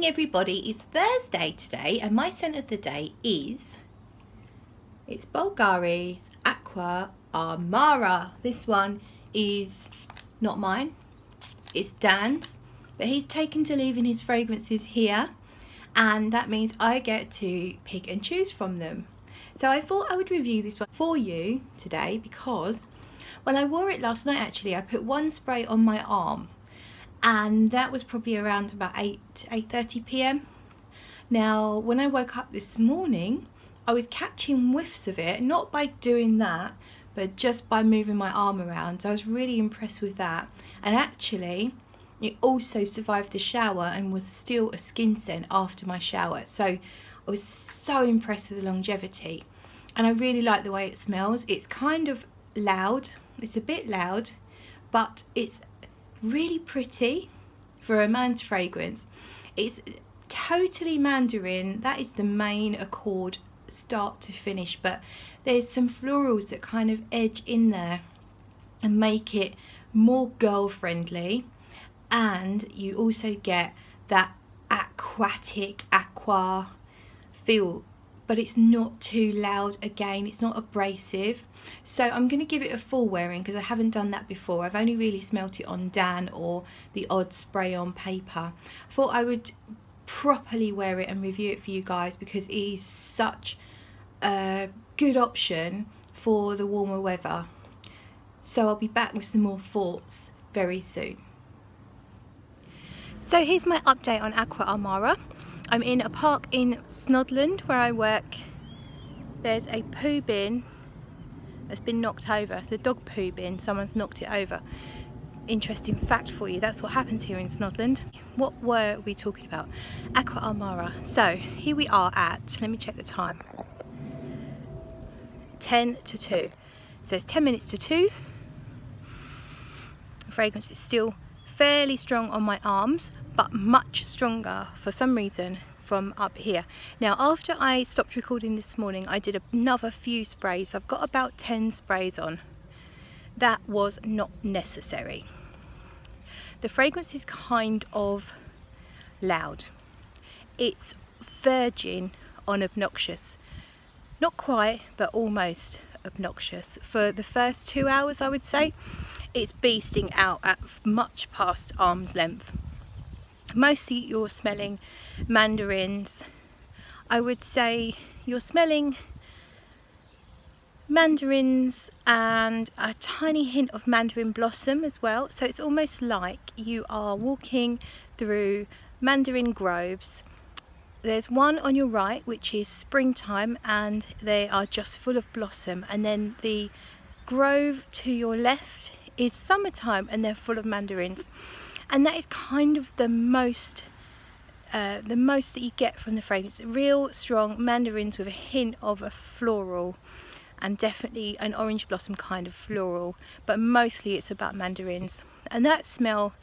morning everybody, it's Thursday today and my scent of the day is, it's Bulgari's Aqua Amara. This one is not mine, it's Dan's, but he's taken to leaving his fragrances here and that means I get to pick and choose from them. So I thought I would review this one for you today because when I wore it last night actually I put one spray on my arm and that was probably around about 8:30 p.m. Now when I woke up this morning I was catching whiffs of it, not by doing that but just by moving my arm around, so I was really impressed with that. And actually it also survived the shower and was still a skin scent after my shower, so I was so impressed with the longevity and I really like the way it smells. It's kind of loud, it's a bit loud, but it's really pretty for a man's fragrance. It's totally mandarin, that is the main accord start to finish, but there's some florals that kind of edge in there and make it more girl friendly, and you also get that aquatic aqua feel, but it's not too loud. Again, it's not abrasive, so I'm going to give it a full wearing because I haven't done that before. I've only really smelt it on Dan or the odd spray on paper. I thought I would properly wear it and review it for you guys because it is such a good option for the warmer weather. So I'll be back with some more thoughts very soon. So here's my update on Aqua Amara. I'm in a park in Snodland where I work. There's a poo bin that's been knocked over. It's a dog poo bin, someone's knocked it over. Interesting fact for you, that's what happens here in Snodland. What were we talking about? Aqua Amara. So here we are at, let me check the time, 10 to 2. So it's 10 minutes to 2. The fragrance is still fairly strong on my arms, but much stronger for some reason from up here. Now after I stopped recording this morning I did another few sprays. I've got about 10 sprays on. That was not necessary. The fragrance is kind of loud. It's verging on obnoxious. Not quite, but almost obnoxious. For the first 2 hours I would say, it's beasting out at much past arm's length. Mostly you're smelling mandarins. I would say you're smelling mandarins and a tiny hint of mandarin blossom as well, so it's almost like you are walking through mandarin groves. There's one on your right which is springtime and they are just full of blossom, and then the grove to your left is summertime and they're full of mandarins, and that is kind of the most that you get from the fragrance. Real strong mandarins with a hint of a floral and definitely an orange blossom kind of floral, but mostly it's about mandarins, and that smell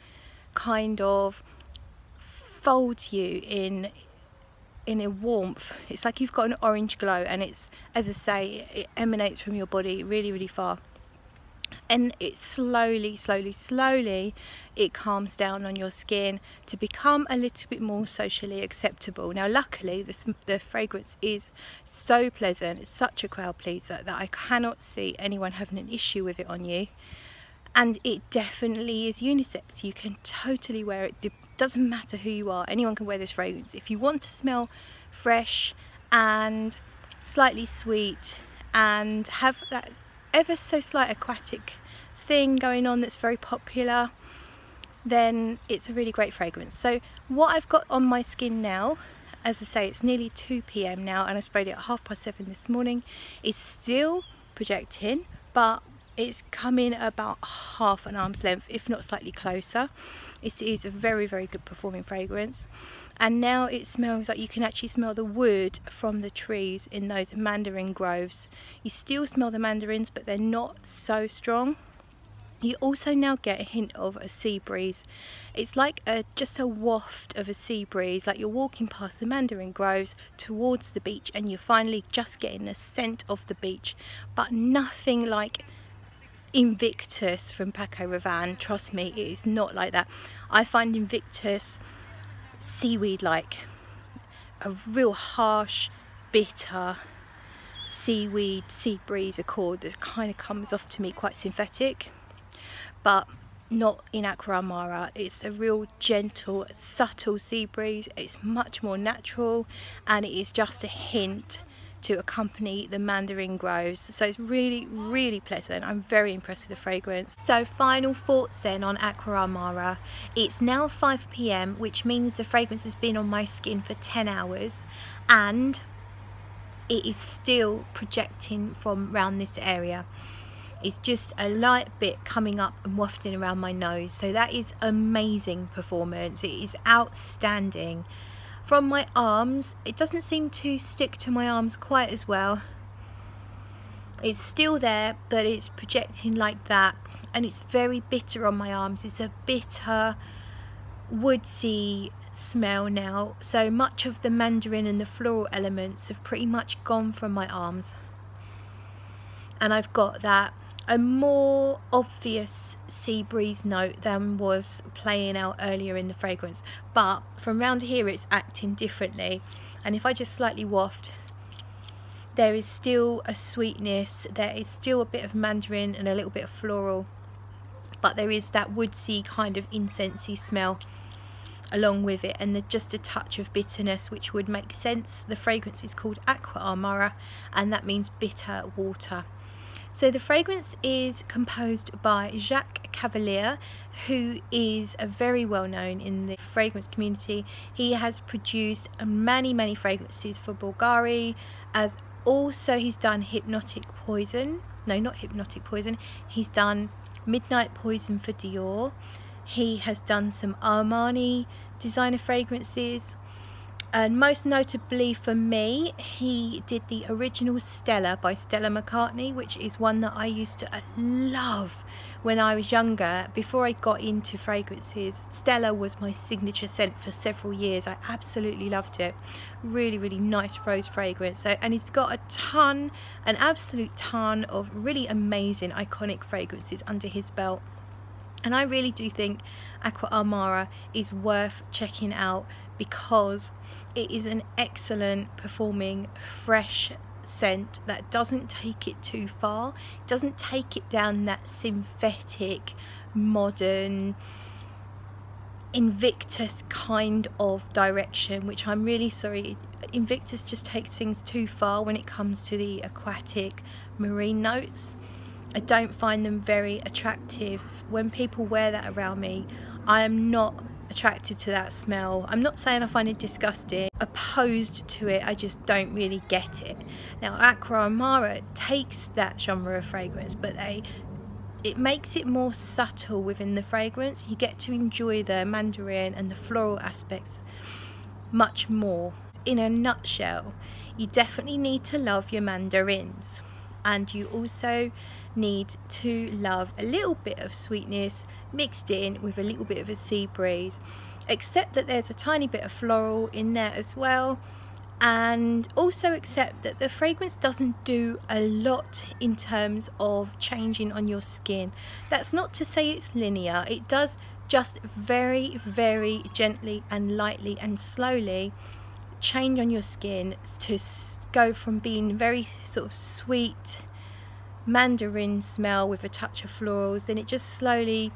kind of folds you in a warmth. It's like you've got an orange glow, and it's, as I say, it emanates from your body really far, and it slowly it calms down on your skin to become a little bit more socially acceptable. Now luckily the fragrance is so pleasant, it's such a crowd pleaser that I cannot see anyone having an issue with it on you, and it definitely is unisex. You can totally wear it, doesn't matter who you are, anyone can wear this fragrance. If you want to smell fresh and slightly sweet and have that ever so slight aquatic thing going on that's very popular, then it's a really great fragrance. So what I've got on my skin now, as I say, it's nearly 2 p.m. now and I sprayed it at 7:30 this morning, is still projecting, but it's coming about half an arm's length, if not slightly closer. It is a very good performing fragrance, and now it smells like you can actually smell the wood from the trees in those mandarin groves. You still smell the mandarins, but they're not so strong. You also now get a hint of a sea breeze. It's like just a waft of a sea breeze, like you're walking past the mandarin groves towards the beach and you're finally just getting a scent of the beach, but nothing like Invictus from Paco Rabanne. Trust me, it is not like that. I find Invictus seaweed like, a real harsh, bitter seaweed, sea breeze accord that kind of comes off to me quite synthetic, but not in Aqua Amara. It's a real gentle, subtle sea breeze. It's much more natural, and it is just a hint to accompany the mandarin groves. So it's really, really pleasant. I'm very impressed with the fragrance. So final thoughts then on Aqua Amara. It's now 5 PM, which means the fragrance has been on my skin for 10 hours, and it is still projecting from around this area. It's just a light bit coming up and wafting around my nose. So that is amazing performance. It is outstanding. From my arms, it doesn't seem to stick to my arms quite as well. It's still there, but it's projecting like that, and it's very bitter on my arms. It's a bitter, woodsy smell now. So much of the mandarin and the floral elements have pretty much gone from my arms, and I've got that a more obvious sea breeze note than was playing out earlier in the fragrance, but from round here it's acting differently. And if I just slightly waft, there is still a sweetness, there is still a bit of mandarin and a little bit of floral, but there is that woodsy kind of incensey smell along with it, and just a touch of bitterness, which would make sense. The fragrance is called Aqua Amara, and that means bitter water. So the fragrance is composed by Jacques Cavalier, who is a very well known in the fragrance community. He has produced many fragrances for Bulgari, as also he's done Hypnotic Poison. No, not Hypnotic Poison. He's done Midnight Poison for Dior. He has done some Armani designer fragrances, and most notably for me, he did the original Stella by Stella McCartney, which is one that I used to love when I was younger, before I got into fragrances. Stella was my signature scent for several years. I absolutely loved it. Really, really nice rose fragrance. So, and he's got a ton, an absolute ton of really amazing iconic fragrances under his belt. And I really do think Aqua Amara is worth checking out, because it is an excellent performing, fresh scent that doesn't take it too far. It doesn't take it down that synthetic, modern, Invictus kind of direction, which I'm really sorry. Invictus just takes things too far when it comes to the aquatic, marine notes. I don't find them very attractive. When people wear that around me, I am not attracted to that smell. I'm not saying I find it disgusting, opposed to it, I just don't really get it. Now Aqua Amara takes that genre of fragrance, but it makes it more subtle within the fragrance. You get to enjoy the mandarin and the floral aspects much more. In a nutshell, you definitely need to love your mandarins, and you also need to love a little bit of sweetness mixed in with a little bit of a sea breeze, except that there's a tiny bit of floral in there as well. And also accept that the fragrance doesn't do a lot in terms of changing on your skin. That's not to say it's linear. It does just very, very gently and lightly and slowly change on your skin to go from being very sort of sweet mandarin smell with a touch of florals, then it just slowly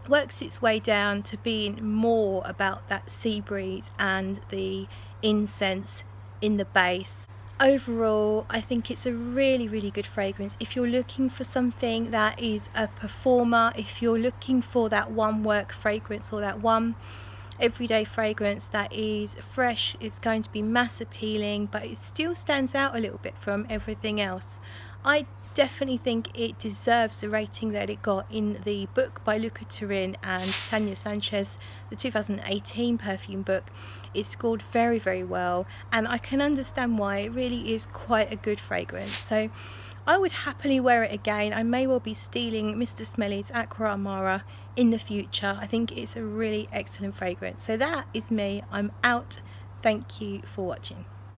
works its way down to being more about that sea breeze and the incense in the base. Overall, I think it's a really, really good fragrance. If you're looking for something that is a performer, if you're looking for that one work fragrance or that one everyday fragrance that is fresh, it's going to be mass appealing, but it still stands out a little bit from everything else. I definitely think it deserves the rating that it got in the book by Luca Turin and Tanya Sanchez, the 2018 perfume book. It scored very, very well, and I can understand why. It really is quite a good fragrance. So I would happily wear it again. I may well be stealing Mr Smelly's Aqua Amara in the future. I think it's a really excellent fragrance. So that is me. I'm out. Thank you for watching.